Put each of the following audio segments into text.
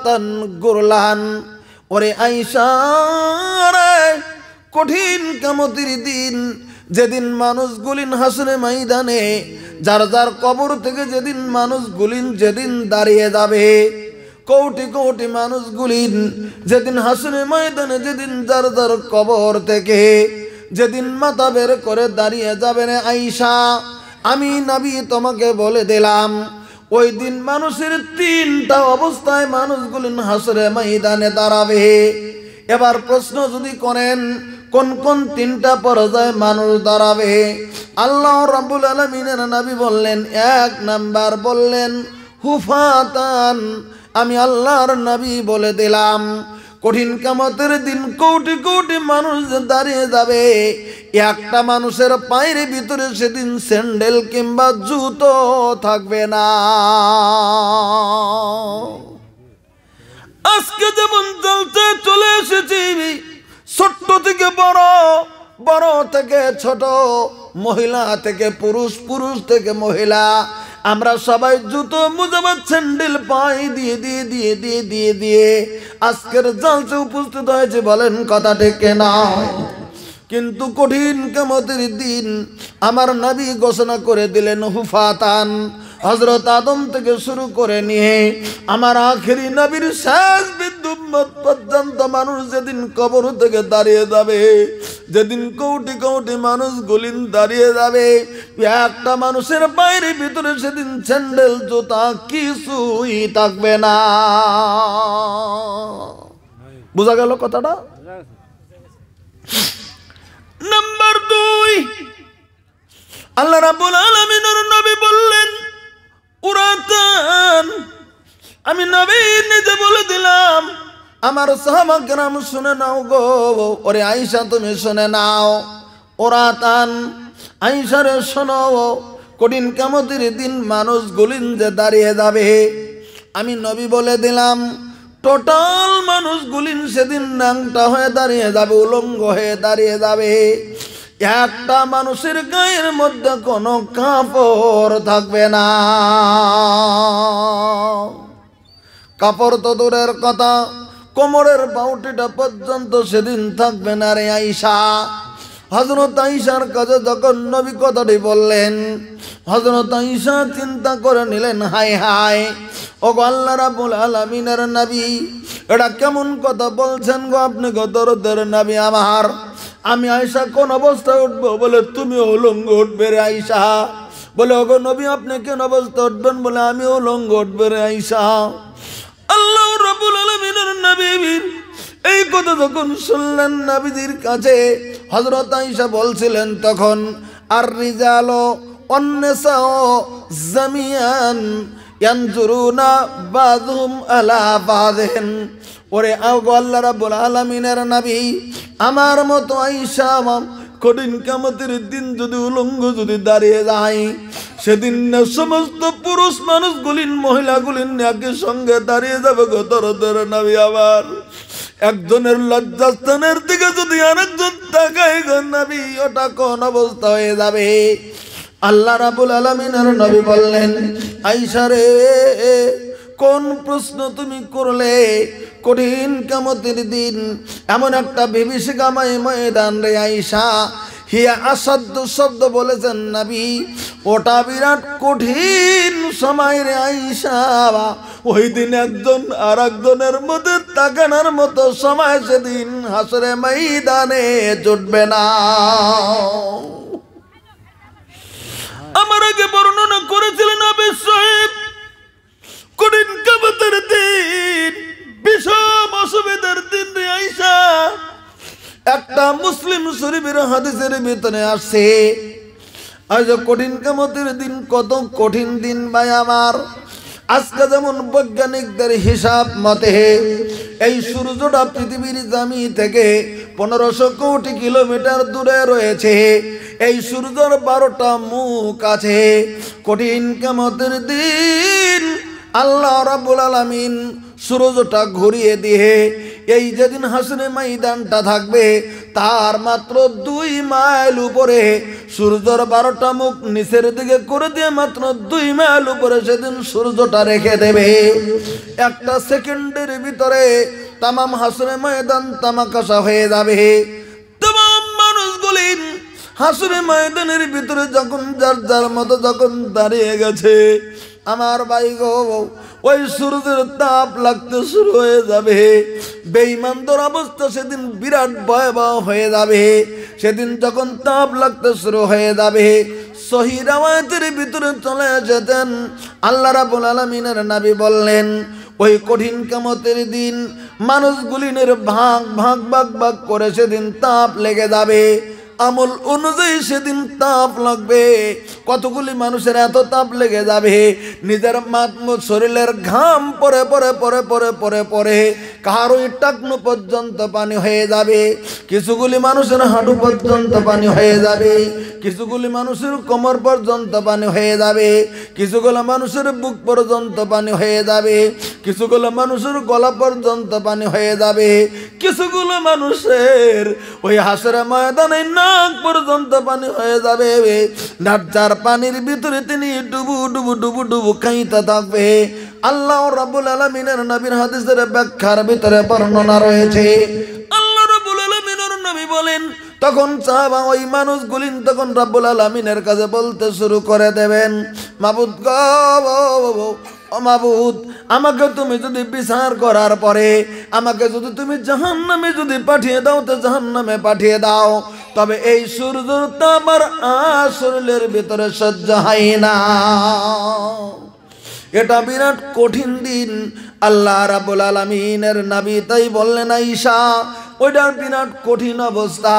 তান গুরলান। ওরে আয়েশা রে, কঠিন কিয়ামতের দিন, যেদিন মানুষগুলিন হাসরে ময়দানে যার যার কবর থেকে যেদিন মানুষগুলিন যেদিন দাঁড়িয়ে যাবে, কোটি কোটি মানুষগুলিন যেদিন হাসরে ময়দানে যেদিন যার যার কবর থেকে যেদিন মাথা বের করে দাঁড়িয়ে যাবে রে আয়েশা, আমি নবী তোমাকে বলে দিলাম, ওই দিন মানুষের তিনটা অবস্থায় মানুষগুলিন হাসরে ময়দানে দাঁড়াবে। এবার প্রশ্ন যদি করেন কোন কোন তিনটা পর্যায়ে মানুষ দাঁড়াবে, আল্লাহ রাব্বুল আলামিনের নবী বললেন, এক নাম্বার বললেন হুফাতান। আমি আল্লাহর নবী বলে দিলাম, কঠিন কিয়ামতের দিন কোটি কোটি মানুষ দাঁড়িয়ে যাবে, একটা মানুষের পায়ের ভিতরে সেদিন স্যান্ডেল কিংবা জুতো থাকবে না। আজকে যেমন চলতে চলে এসেছি, ছোট্ট থেকে বড়, বড় থেকে ছোট, মহিলা থেকে পুরুষ, পুরুষ থেকে মহিলা, আমরা সবাই জুতো মুজাবাদ স্যান্ডেল পায়ে দিয়ে দিয়ে দিয়ে দিয়ে দিয়ে দিয়ে আজকের জালসে উপস্থিত হয়েছে। বলেন কথা ঠিক না? কিন্তু কঠিন কিয়ামতের দিন আমার নবী ঘোষণা করে দিলেন হুফাতান। হযরত আদম থেকে শুরু করে নিয়ে আমার আখেরি নবীর শেষ বিন্দু উম্মত পর্যন্ত মানুষ যেদিন কবর থেকে দাঁড়িয়ে যাবে, যেদিন কোটি কোটি মানুষ গুলিন দাঁড়িয়ে যাবে, একটা মানুষের পায়ের ভিতরে সেদিন স্যান্ডেল জুতা কিছুই থাকবে না। বোঝা গেল কথাটা? নাম্বার 2, আল্লাহ রাব্বুল আলামিনের নবী বললেন উরাতান। আমি নবী নিজে বলে দিলাম, আমার সাহাবা কেরাম শুনে নাও গো। ওরে আয়েশা তুমি শুনে নাও, উরাতান, আয়েশা রে শোনো, কঠিন কিয়ামতের দিন মানুষগুলিন যে দাঁড়িয়ে যাবে, আমি নবী বলে দিলাম টোটাল মানুষগুলিন সেদিন নাংটা হয়ে দাঁড়িয়ে যাবে, উলঙ্গ হয়ে দাঁড়িয়ে যাবে। একটা মানুষের গায়ের মধ্যে কোনো কাপড় থাকবে না। কাপড় তো দূরের কথা, কোমরের বাউটিটা পর্যন্ত সেদিন থাকবে না রে আয়েশা। হযরত আয়েশার কাছে যখন নবী কথাটি বললেন, হযরত আয়েশা চিন্তা করে নিলেন, হায় হায়, ও গো আল্লাহ রাব্বুল আলামিনের নবী, এটা কেমন কথা বলছেন গো আপনি, গো দরদের নবী আমার। আমি আয়েশা কোন অবস্থায় উঠবো? বলে তুমি উলঙ্গ উঠবে রে আয়েশা। বলে ওগো নবী আপনি কেন অবস্থায় উঠবেন? বলে আমি উলঙ্গ উঠবে রে আয়েশা। আল্লাহ রাব্বুল আলামিনের নবী এই কথা যখন শুনলেন নবীজির কাছে, হযরত আয়েশা বলছিলেন তখন, আর রিজালু ওয়ান নিসাউ জামিয়ান ইয়ানজুরুনা বাযুহুম আলা বাযিন। ওরে আল্লাহ রাব্বুল আলামিনের নবী, আমার মতো আয়েশা কঠিন কিয়ামতের দিন যদি উলঙ্গ যদি দাঁড়িয়ে যায়, সেদিন সমস্ত পুরুষ মানুষগুলিন মহিলাগুলিন একই সঙ্গে দাঁড়িয়ে যাবে গো দরদের নবী আমার। একজনের লজ্জাস্থানের দিকে যদি আরেকজন তাকায় গো নবী, ওটা কোন অবস্থা হয়ে যাবে? আল্লাহ রাব্বুল আলামিনের নবী বললেন, আয়েশা রে, কোন প্রশ্ন তুমি করলে? কঠিন কিয়ামতের দিন এমন একটা বিভীষিকাময় ময়দান রে আয়েশা। হিয়া আসাধ্য শব্দ বলেছেন নবী, ওটা বিরাট কঠিন সময় রে আয়েশা। ওই দিন একজন আর একজনের মধ্যে তাকানোর মতো সময় সেদিন হাসরে ময়দানে জুটবে না। আমার আগে বর্ণনা করেছিলেন আবু সাহেব, কঠিন কিয়ামতের দিন, বিষম অসুবিধার দিন রে আয়েশা। একটা মুসলিম শরীফের হাদিসের ভিতরে আসছে, আজ কঠিন কিয়ামতের দিন কত কঠিন দিন ভাই আমার। আজকে যেমন বৈজ্ঞানিকদের হিসাব মতে এই সূর্যটা পৃথিবীর জমি থেকে 1500 কোটি কিলোমিটার দূরে রয়েছে। এই সূর্যের 12টা মুখ আছে। কঠিন কিয়ামতের দিন আল্লাহ রাব্বুল আলামিন সূর্যটা ঘুরিয়ে দিয়ে এই যেদিন হাসরে ময়দানটা থাকবে তার মাত্র 2 মাইল উপরে সূর্যের 12টা মুখ নিচের দিকে করে দিয়ে মাত্র 2 মাইল উপরে সেদিন সূর্যটা রেখে দেবে। একটা সেকেন্ডের ভিতরে তামাম হাসরে ময়দান তামাকাশা হয়ে যাবে। তামাম মানুষগুলি হাসরে ময়দানের ভিতরে যখন যার যার মতো যখন দাঁড়িয়ে গেছে, আমার ভাই গো, ওই সূর্যের তাপ লাগতে শুরু হয়ে যাবে। বেঈমানদের অবস্থা সেদিন বিরাট ভয়াবহ হয়ে যাবে। সেদিন যখন তাপ লাগতে শুরু হয়ে যাবে, সহিহ রাওয়ায়াতের ভিতরে চলে এসেছেন আল্লাহ রাব্বুল আলামিনের নবী বললেন, ওই কঠিন কিয়ামতের দিন মানুষগুলিনের ভাগ ভাগ ভাগ ভাগ করে সেদিন তাপ লেগে যাবে। আমল অনুযায়ী সেদিন তাপ লাগবে। কতগুলি মানুষের এত তাপ লেগে যাবে, নিজের শরীরের ঘাম পরে পরে পরে পরে পরে পরে কারোই টাকনু পর্যন্ত পানি হয়ে যাবে, কিছুগুলি মানুষের হাঁটু পর্যন্ত পানি হয়ে যাবে, কিছুগুলি মানুষের কোমর পর্যন্ত পানি হয়ে যাবে, কিছুগুলো মানুষের বুক পর্যন্ত পানি হয়ে যাবে, কিছুগুলো মানুষের গলা পর্যন্ত পানি হয়ে যাবে, কিছুগুলো মানুষের ওই হাসরে ময়দানে নাক পর্যন্ত পানি হয়ে যাবে। যার পানির ভিতরে তিনি ডুবু ডুবু ডুবু ডুবু খাইতে থাকবে। আল্লাহ রাব্বুল আলামিনের নবীর হাদিসের ব্যাখ্যার ভিতরে বর্ণনা রয়েছে, আল্লাহ রাব্বুল আলামিনের নবী বলেন, তখন সাহাবা ওই মানুষগুলি তখন রাব্বুল আলামিনের কাছে বলতে শুরু করে দেবেন, মাবুদ গো, মাবুদ, আমাকে তুমি যদি বিচার করার পরে আমাকে যদি তুমি জাহান্নামে যদি পাঠিয়ে দাও তো জাহান্নামে পাঠিয়ে দাও, তবে এই সূর্য তো আমার শরীরের ভিতরে সহ্য হয় না। এটা বিরাট কঠিন দিন। আল্লাহ রাব্বুল আলামিনের নবী তাই বললেন, আয়েশা, ওইটার বিরাট কঠিন অবস্থা।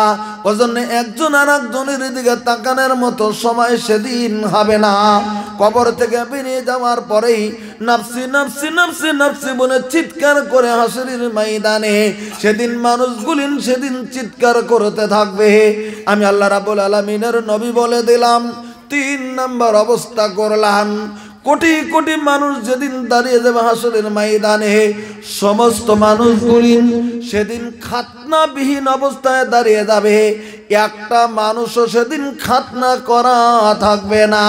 ওজন্য একজন আর একজনের দিকে তাকানোর মতো সময় সেদিন হবে না। কবর থেকে বেরিয়ে যাওয়ার পরেই নাফসি নাফসি নাফসি নাফসি বলে চিৎকার করে হাসরের ময়দানে সেদিন মানুষগুলি সেদিন চিৎকার করতে থাকবে। আমি আল্লাহ রাব্বুল আলামিনের নবী বলে দিলাম, 3 নম্বর অবস্থা করলাম। কোটি কোটি মানুষ যেদিন দাঁড়িয়ে যাবে হাসরের ময়দানে, সমস্ত মানুষগুলি সেদিন খাতনাবিহীন অবস্থায় দাঁড়িয়ে যাবে। একটা মানুষও সেদিন খাতনা করা থাকবে না।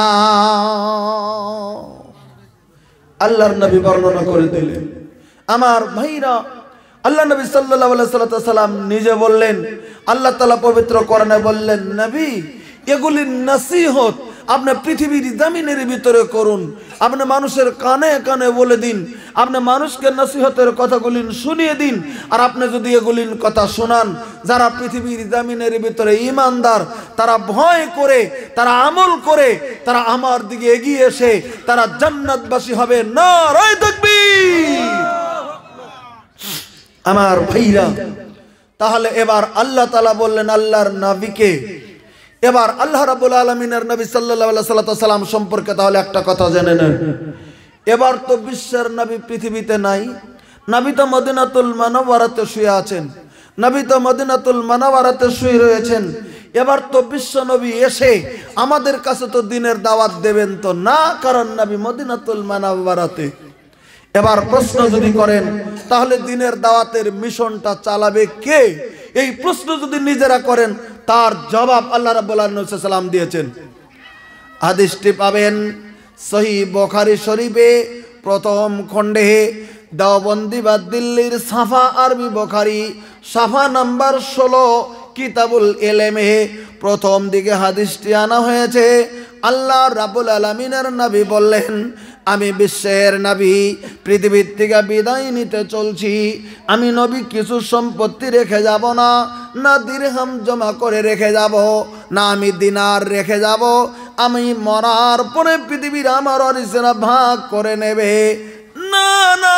আল্লাহর নবী বর্ণনা করে দিলেন। আমার ভাইরা, আল্লাহ নবী সাল্লাল্লাহু আলাইহি সাল্লাম নিজে বললেন, আল্লাহ তাআলা পবিত্র কোরআনে বললেন, নবী, এগুলি নসিহত আপনি পৃথিবীর জমিনের ভিতরে করুন, আপনি মানুষের কানে কানে বলে দিন, আপনি মানুষকে নসিহতের কথাগুলি শুনিয়ে দিন। আর আপনি যদি এগুলি কথা শোনান, যারা পৃথিবীর জমিনের ভিতরে ঈমানদার, তারা ভয় করে, তারা আমল করে, তারা আমার দিকে এগিয়ে এসে তারা জান্নাতবাসী হবে। নারায়ে তাকবীর। আমার ভাইরা, তাহলে এবার আল্লাহ তাআলা বললেন আল্লাহর নবীকে, এবার আল্লাহ রাব্বুল আলামিনের নবী সাল্লাল্লাহু আলাইহি সাল্লাম সম্পর্কে তাহলে একটা কথা জেনে নেন। এবার তো বিশ্বের নবী পৃথিবীতে নাই, নবী তো মদিনাতুল মুনাওয়ারাতে শুয়ে আছেন, নবী তো মদিনাতুল মুনাওয়ারাতে শুয়ে রয়েছেন। এবার তো বিশ্ব নবী এসে আমাদের কাছে তো দিনের দাওয়াত দেবেন তো না, কারণ নবী মদিনাতুল মুনাওয়ারাতে। এবার প্রশ্ন যদি করেন, তাহলে দিনের দাওয়াতের মিশনটা চালাবে কে? এই প্রশ্ন যদি নিজেরা করেন, তার জবাব আল্লাহ রাব্বুল আলামিন সাল্লাম দিয়েছেন। হাদিসটি পাবেন সহিহ বুখারী শরীফে প্রথম খণ্ডে, দেওবন্দি বা দিল্লির সাফা আরবি বুখারী সাফা নাম্বার 16 কিতাবুল ইলমে প্রথম দিকে হাদিসটি আনা হয়েছে। আল্লাহ রাব্বুল আলামিনের নবী বললেন, আমি বিশ্বের নবী, পৃথিবীর থেকে বিদায় নিতে চলছি। আমি নবী কিছু সম্পত্তি রেখে যাব না, না দিরহাম জমা করে রেখে যাব, না আমি দিনার রেখে যাব। আমি মরার পরে পৃথিবীর আমার ওয়ারিসেরা ভাগ করে নেবে। না না,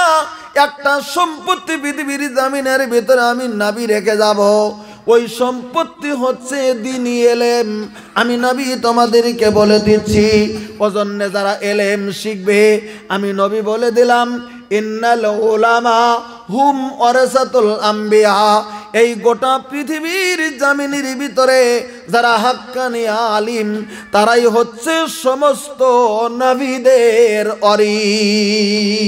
একটা সম্পত্তি পৃথিবীর জমিনের ভিতরে আমি নবী রেখে যাব। ওই সম্পত্তি হচ্ছে দ্বীনি ইলম। আমি নবী তোমাদেরকে বলে দিচ্ছি, ওজন্য যারা ইলম শিখবে, আমি নবী বলে দিলাম, ইন্নাল উলামা হুম ওয়ারাসাতুল আম্বিয়া। এই গোটা পৃথিবীর জমিনের ভিতরে যারা হাক্কানি আলিম, তারাই হচ্ছে সমস্ত নবীদের ওয়ারিস।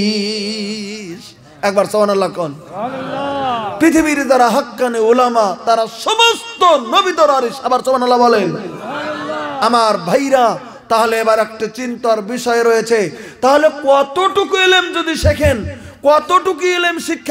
একবার সুবহানাল্লাহ কোন। পৃথিবীর যারা হাক্কানি উলামা তারা সমস্ত নবী দরারি। আবার সুবহানাল্লাহ বলেন। আমার ভাইরা, তাহলে এবার একটা চিন্তার বিষয় রয়েছে, তাহলে কতটুকু ইলম যদি শেখেন, কতটুকু ইলম শিক্ষা